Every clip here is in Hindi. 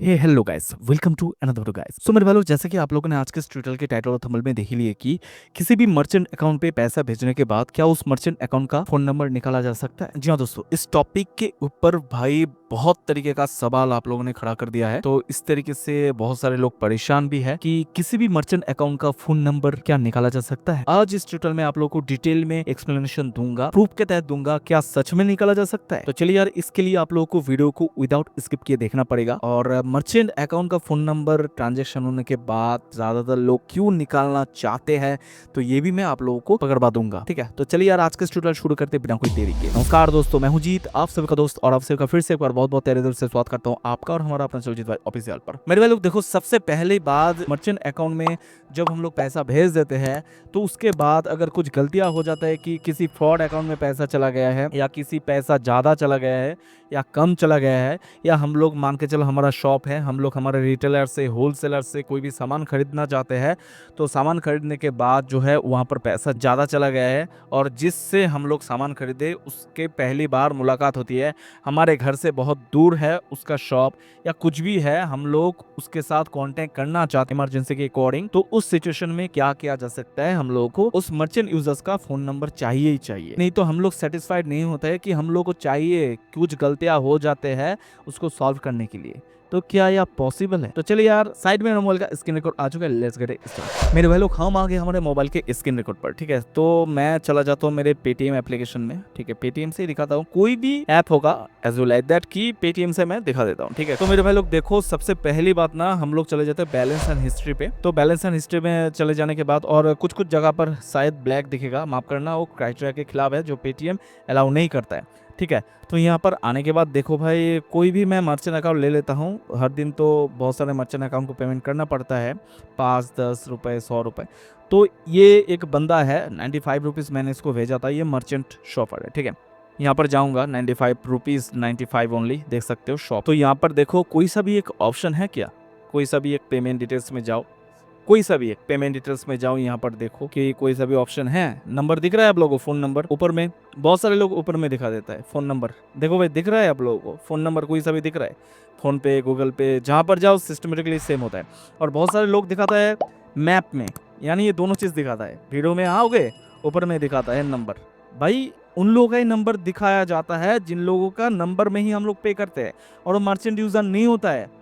Hey hello guys, welcome to another video guys. So मेरे भाइयों, जैसे कि आप लोगों ने आज के इस ट्यूटोरियल के टाइटल और थंबनेल में देख ही लिए कि किसी भी मर्चेंट अकाउंट पे पैसा भेजने के बाद क्या उस मर्चेंट अकाउंट का फोन नंबर निकाला जा सकता है। जी हाँ दोस्तों, इस टॉपिक के ऊपर भाई बहुत तरीके का सवाल आप लोगों ने खड़ा कर दिया है। तो इस तरीके से बहुत सारे लोग परेशान भी है कि किसी भी मर्चेंट अकाउंट का फोन नंबर क्या निकाला जा सकता है। आज इस ट्यूटोरियल में आप लोगों को डिटेल में एक्सप्लेनेशन दूंगा, प्रूफ के तहत दूंगा क्या सच में निकाला जा सकता है। तो चलिए यार, इसके लिए आप लोगों को वीडियो को विदाउट स्किप किए देखना पड़ेगा। और मर्चेंट अकाउंट का फोन नंबर ट्रांजेक्शन होने के बाद ज्यादातर लोग क्यों निकालना चाहते हैं, तो ये भी मैं आप लोगों को पकड़वा दूंगा। ठीक है, तो चलिए यार, आज का ट्यूटोरियल शुरू करते बिना कोई देरी के। नमस्कार दोस्तों, मैं हूं जीत, आप सभी का दोस्त, और आप सभी का फिर से एक बार बहुत बहुत तहे दिल से स्वागत करता हूं आपका और हमारा अपना सुरजीत भाई ऑफिशियल पर। मेरे भाई लोग देखो, सबसे पहले बात, मर्चेंट अकाउंट में जब हम लोग पैसा भेज देते हैं तो उसके बाद अगर कुछ गलतियां हो जाता है कि किसी फ्रॉड अकाउंट में पैसा चला गया है, या किसी पैसा ज्यादा चला गया है या कम चला गया है, या हम लोग मान के चलो हमारा शॉप है, हम लोग हमारे रिटेलर से, होलसेलर से कोई भी सामान खरीदना चाहते हैं, तो सामान खरीदने के बाद जो है वहाँ पर पैसा ज़्यादा चला गया है, और जिससे हम लोग सामान खरीदे उसके पहली बार मुलाकात होती है, हमारे घर से बहुत दूर है उसका शॉप या कुछ भी है, हम लोग उसके साथ कांटेक्ट करना चाहते हैं इमरजेंसी के अकॉर्डिंग, तो उस सिचुएशन में क्या किया जा सकता है, हम लोगों को उस मर्चेंट यूजर्स का फोन नंबर चाहिए ही चाहिए। नहीं तो हम लोग सेटिस्फाइड नहीं होता है कि हम लोग को चाहिए, कुछ गलतियां हो जाते हैं उसको सॉल्व करने के लिए। तो क्या यह पॉसिबल है? तो चलिए यार, साइड में मोबाइल का स्क्रीन रिकॉर्ड आ चुका है, लेट्स गेट इट स्टार्ट। मेरे भाई लोग, हम आ गए हमारे मोबाइल के स्क्रीन रिकॉर्ड पर। ठीक है, तो मैं चला जाता हूँ मेरे पेटीएम एप्लीकेशन में। ठीक है, पेटीएम से ही दिखाता हूँ, कोई भी ऐप होगा एज वेल लाइक दैट कि पेटीएम से मैं दिखा देता हूँ। ठीक है, तो मेरे भाई लोग देखो, सबसे पहली बात ना, हम लोग चले जाते हैं बैलेंस एंड हिस्ट्री पे। तो बैलेंस एंड हिस्ट्री में चले जाने के बाद, और कुछ कुछ जगह पर शायद ब्लैक दिखेगा, माफ करना, वो क्राइटेरिया के खिलाफ है जो पेटीएम अलाउ नहीं करता है। ठीक है, तो यहाँ पर आने के बाद देखो भाई, कोई भी मैं मर्चेंट अकाउंट ले लेता हूँ। हर दिन तो बहुत सारे मर्चेंट अकाउंट को पेमेंट करना पड़ता है, 5-10 रुपए 100 रुपए। तो ये एक बंदा है, 95 रुपीज़ मैंने इसको भेजा था, ये मर्चेंट शॉपर है। ठीक है, यहाँ पर जाऊँगा, 95 रुपीज़, 95 ओनली, देख सकते हो शॉप। तो यहाँ पर देखो, कोई सा भी एक ऑप्शन है क्या, कोई सा भी एक पेमेंट डिटेल्स में जाओ, कोई सा भी एक पेमेंट डिटेल्स में जाओ, यहाँ पर देखो कि कोई सा भी ऑप्शन है। नंबर दिख रहा है आप लोगों को, फोन नंबर ऊपर में, बहुत सारे लोग ऊपर में दिखा देता है फोन नंबर। देखो भाई, दिख रहा है आप लोगों को फोन नंबर, कोई सा भी दिख रहा है, फोन पे, गूगल पे, जहाँ पर जाओ सिस्टमेटिकली सेम होता है। और बहुत सारे लोग दिखाता है मैप में, यानी ये दोनों चीज दिखाता है। वीडियो में आओगे, ऊपर में दिखाता है नंबर। भाई उन लोगों का ही नंबर दिखाया जाता है जिन लोगों का नंबर में ही हम लोग पे करते हैं, और वो मर्चेंट यूजर नहीं होता है,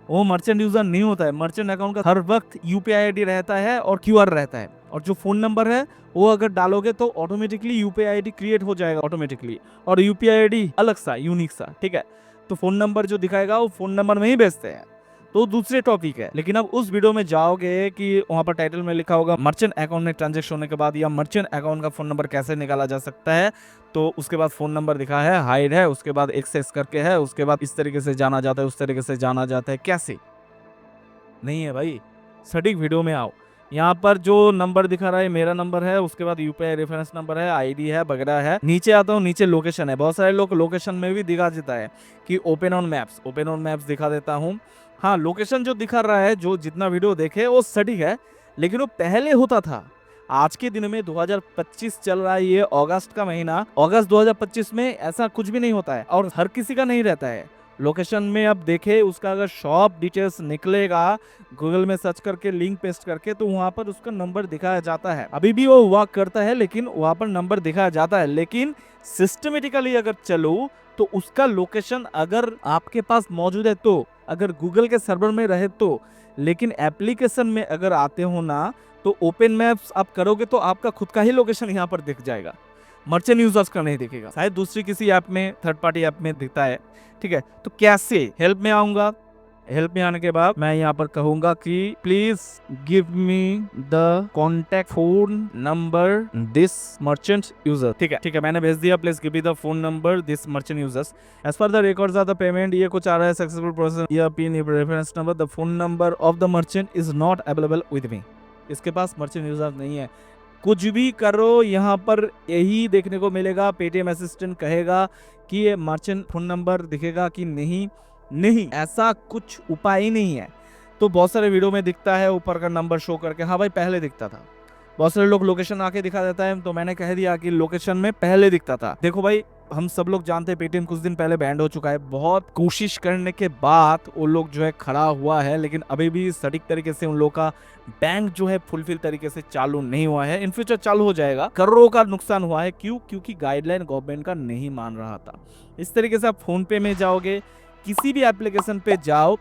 वो मर्चेंट यूजर नहीं होता है। मर्चेंट अकाउंट का हर वक्त यूपीआई आईडी रहता है और क्यूआर रहता है, और जो फोन नंबर है वो अगर डालोगे तो ऑटोमेटिकली यूपीआई आईडी क्रिएट हो जाएगा ऑटोमेटिकली, और यूपीआई आईडी अलग सा, यूनिक सा। ठीक है, तो फोन नंबर जो दिखाएगा वो फोन नंबर में ही भेजते हैं, तो दूसरे टॉपिक है। लेकिन अब उस वीडियो में जाओगे कि वहां पर टाइटल में लिखा होगा मर्चेंट अकाउंट में ट्रांजेक्शन होने के बाद या मर्चेंट अकाउंट का फोन नंबर कैसे निकाला जा सकता है, तो उसके बाद फोन नंबर दिखा है, हाइड है, उसके बाद एक्सेस करके है, उसके बाद इस तरीके से जाना जाता है, उस तरीके से जाना जाता है। कैसे नहीं है भाई, सटीक वीडियो में आओ। यहाँ पर जो नंबर दिखा रहा है मेरा नंबर है, उसके बाद यूपीआई रेफरेंस नंबर है, आईडी है, वगैरह है। नीचे आता हूँ, नीचे लोकेशन है। बहुत सारे लोग लोकेशन में भी दिखा देता है कि open on maps, open on maps दिखा देता हूँ। हाँ, लोकेशन जो दिखा रहा है, जो जितना वीडियो देखे वो सटीक है, लेकिन वो पहले होता था। आज के दिन में 2025 चल रहा है, ये अगस्त का महीना, अगस्त 2025 में ऐसा कुछ भी नहीं होता है, और हर किसी का नहीं रहता है लोकेशन में। अब देखे उसका अगर शॉप डिटेल्स निकलेगा गूगल में सर्च करके, लिंक पेस्ट करके, तो वहां पर उसका नंबर दिखाया जाता है। अभी भी वो हुआ करता है, लेकिन वहां पर नंबर दिखाया जाता है। लेकिन सिस्टमेटिकली अगर चलो तो उसका लोकेशन अगर आपके पास मौजूद है, तो अगर गूगल के सर्वर में रहे तो, लेकिन एप्लीकेशन में अगर आते हो ना, तो ओपन मैप्स आप करोगे तो आपका खुद का ही लोकेशन यहाँ पर दिख जाएगा, मर्चेंट यूजर्स का नहीं दिखेगा। शायद दूसरी किसी ऐप में, थर्ड पार्टी ऐप में दिखता है। ठीक है, तो कैसे हेल्प में आऊंगा, हेल्प में आने के बाद मैं यहाँ पर कहूंगा कि please give me the contact phone number this merchant user. ठीक है, ठीक है, मैंने भेज दिया, please give me the phone number this merchant users as per the records of the payment. ये कुछ आ रहा है, सक्सेसफुल प्रोसेस, ये pin reference number, the phone number of the merchant is not available with me. इसके पास मर्चेंट यूजर नहीं है। कुछ भी करो, यहाँ पर यही देखने को मिलेगा। पेटीएम असिस्टेंट कहेगा कि ये मर्चेंट फोन नंबर दिखेगा कि नहीं, नहीं, ऐसा कुछ उपाय ही नहीं है। तो बहुत सारे वीडियो में दिखता है ऊपर का नंबर शो करके, हाँ भाई पहले दिखता था, बहुत सारे लोग लोकेशन आके दिखा देता है, तो मैंने कह दिया कि लोकेशन में पहले दिखता था। देखो भाई, हम सब लोग जानते हैं पेटीएम कुछ दिन पहले बैंड हो चुका है, बहुत कोशिश करने के बाद वो लोग जो है खड़ा हुआ है, लेकिन अभी भी सटीक तरीके से उन लोग का बैंक जो है फुलफिल तरीके से चालू नहीं हुआ है। इन फ्यूचर चालू हो जाएगा। करोड़ों का नुकसान हुआ है। क्यों? क्योंकि गाइडलाइन गवर्नमेंट का नहीं मान रहा था। इस तरीके से आप फोन पे में जाओगे, किसी भी एप्लीकेशन पे जाओ,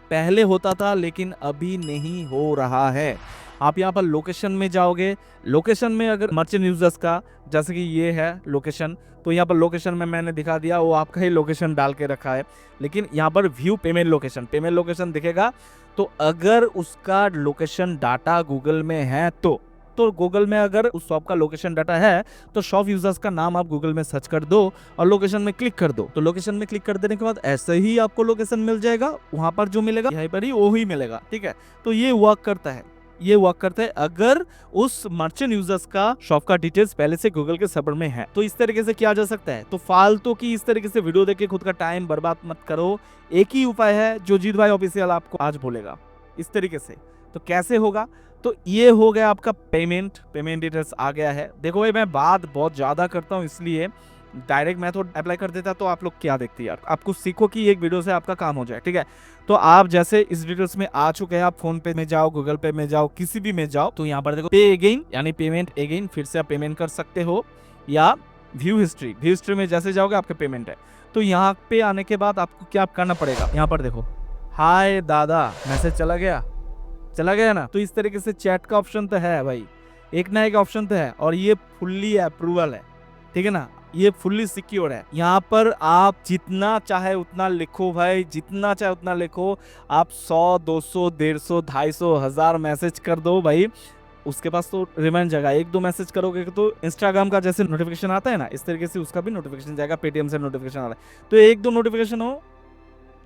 पहले होता था लेकिन अभी नहीं हो रहा है। आप यहाँ पर लोकेशन में जाओगे, लोकेशन में अगर मर्चेंट यूजर्स का, जैसे कि ये है लोकेशन, तो यहाँ पर लोकेशन में मैंने दिखा दिया, वो आपका ही लोकेशन डाल के रखा है। लेकिन यहाँ पर व्यू पेमेंट लोकेशन दिखेगा। तो अगर उसका लोकेशन डाटा गूगल में है तो गूगल में अगर उस शॉप का लोकेशन डाटा है तो शॉप यूजर्स का नाम आप गूगल में सर्च कर दो और लोकेशन में क्लिक कर दो। तो लोकेशन में क्लिक कर देने के बाद ऐसे ही आपको लोकेशन मिल जाएगा। वहां पर जो मिलेगा यहीं पर ही वो ही मिलेगा। ठीक है, तो ये वर्क करता है अगर उस मर्चेंट यूजर्स का शॉप का डिटेल्स पहले से गूगल के सर्वर में है। तो इस तरीके से किया जा सकता है। तो फालतू की इस तरीके से वीडियो देख के खुद का टाइम बर्बाद मत करो। एक ही उपाय है जो जीत भाई ऑफिशियल आपको आज बोलेगा। इस तरीके से तो कैसे होगा? तो ये हो गया आपका पेमेंट डिटेल्स आ गया है। देखो भाई, मैं बात बहुत ज्यादा करता हूँ, इसलिए डायरेक्ट मेथड अप्लाई कर देता तो आप लोग क्या देखते यार। आपको सीखो कि एक वीडियो से आपका काम हो जाए। ठीक है, तो आप जैसे इस डिटेल्स में आ चुके हैं, आप फोन पे में जाओ, गूगल पे में जाओ, किसी भी में जाओ, तो यहाँ पर देखो पे अगेन यानी पेमेंट अगेन, फिर से आप पेमेंट कर सकते हो। या व्यू हिस्ट्री में जैसे जाओगे आपके पेमेंट है। तो यहाँ पे आने के बाद आपको क्या करना पड़ेगा, यहाँ पर देखो हाय दादा मैसेज चला गया ना। तो इस तरीके से चैट का ऑप्शन तो है भाई, एक ना एक ऑप्शन तो है, और ये फुल्ली अप्रूवल है। ठीक है ना, ये फुल्ली सिक्योर है। यहाँ पर आप जितना चाहे उतना लिखो भाई, जितना चाहे उतना लिखो। आप 100, 200, 150, 250, 1000 मैसेज कर दो भाई, उसके पास तो रिमाइंड जाएगा। 1-2 मैसेज करोगे तो इंस्टाग्राम का जैसे नोटिफिकेशन आता है ना, इस तरीके से उसका भी नोटिफिकेशन जाएगा। पेटीएम से नोटिफिकेशन आ रहा है तो 1-2 नोटिफिकेशन हो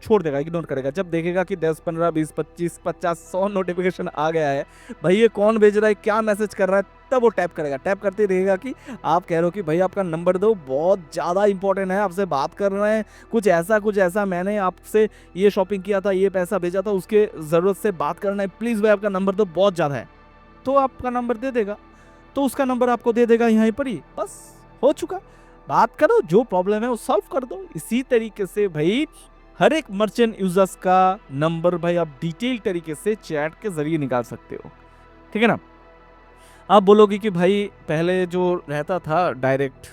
छोड़ देगा, इग्नोर करेगा। जब देखेगा कि 10, 15, 20, 25, 50, 100 नोटिफिकेशन आ गया है, भाई ये कौन भेज रहा है, क्या मैसेज कर रहा है, तब वो टैप करेगा। टैप करते रहेगा कि आप कह रहे हो कि भाई आपका नंबर दो, बहुत ज़्यादा इंपॉर्टेंट है, आपसे बात कर रहे हैं, कुछ ऐसा मैंने आपसे ये शॉपिंग किया था, ये पैसा भेजा था, उसके ज़रूरत से बात करना है, प्लीज़ भाई आपका नंबर दो, बहुत ज़्यादा है। तो आपका नंबर दे देगा, तो उसका नंबर आपको दे देगा यहीं पर ही, बस हो चुका। बात करो, जो प्रॉब्लम है वो सॉल्व कर दो। इसी तरीके से भाई हर एक मर्चेंट यूजर्स का नंबर भाई आप डिटेल तरीके से चैट के जरिए निकाल सकते हो। ठीक है ना। आप बोलोगे कि भाई पहले जो रहता था डायरेक्ट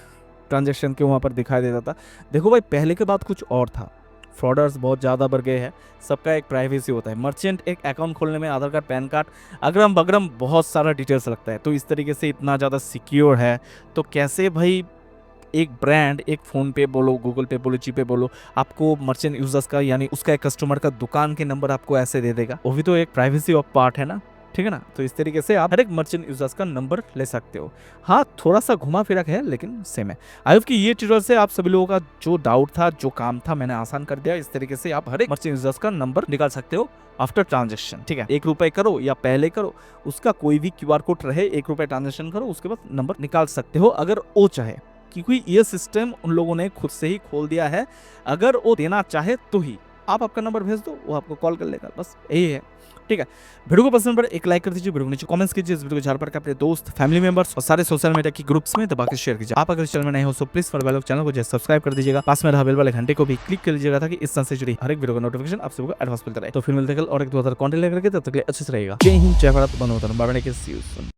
ट्रांजैक्शन के वहाँ पर दिखाई देता था। देखो भाई, पहले के बाद कुछ और था। फ्रॉडर्स बहुत ज़्यादा बढ़ गए हैं, सबका एक प्राइवेसी होता है। मर्चेंट एक अकाउंट खोलने में आधार कार्ड, पैन कार्ड, अगरम बगरम बहुत सारा डिटेल्स लगता है। तो इस तरीके से इतना ज़्यादा सिक्योर है, तो कैसे भाई एक ब्रांड, एक फ़ोन पे बोलो, गूगल पे बोलो, जी पे बोलो, आपको मर्चेंट यूजर्स का यानी उसका एक कस्टमर का दुकान के नंबर आपको ऐसे दे देगा? वो भी तो एक प्राइवेसी ऑफ पार्ट है ना। ठीक है ना। तो इस तरीके से आप हर एक मर्चेंट यूजर्स का नंबर ले सकते हो। हाँ, थोड़ा सा घुमा फिरा है लेकिन सेम है। आई होप कि ये ट्यूटोरियल से आप सभी लोगों का जो डाउट था, जो काम था, मैंने आसान कर दिया। इस तरीके से आप हर एक मर्चेंट यूजर्स का नंबर निकाल सकते हो आफ्टर ट्रांजेक्शन। ठीक है, 1 रुपए करो या पहले करो, उसका कोई भी QR कोड रहे, 1 रुपए ट्रांजेक्शन करो, उसके बाद नंबर निकाल सकते हो अगर वो चाहे। क्योंकि ये सिस्टम उन लोगों ने खुद से ही खोल दिया है। अगर वो देना चाहे तो ही आप आपका नंबर भेज दो, वो आपको कॉल कर लेगा, बस यही है। ठीक है, वीडियो को पसंद पड़े एक लाइक कर दीजिए, वीडियो को नीचे कमेंट्स कीजिए, इस वीडियो को ज़्यादा पढ़कर अपने दोस्त, फैमिली मेंबर्स और सारे सोशल मीडिया की ग्रुप्स में दबा के शेयर कीजिए। आप अगर इस चैनल में नए हो तो प्लीज फॉलो वाले चैनल को जैसे सब्सक्राइब कर दीजिएगा, पास में रहा बेल वाले घंटे को भी क्लिक कर लीजिएगा ताकि इस तरह से जुड़ी हर एक वीडियो का नोटिफिकेशन आप सबको एडवांस मिलता रहे। तो फिर मिलते हैं कल और एक 2000 कंटेंट लेकर के, तब तक अच्छे से रहेगा। जय हिंद, जय भारत, बंदे मातरम, bye bye, see you soon.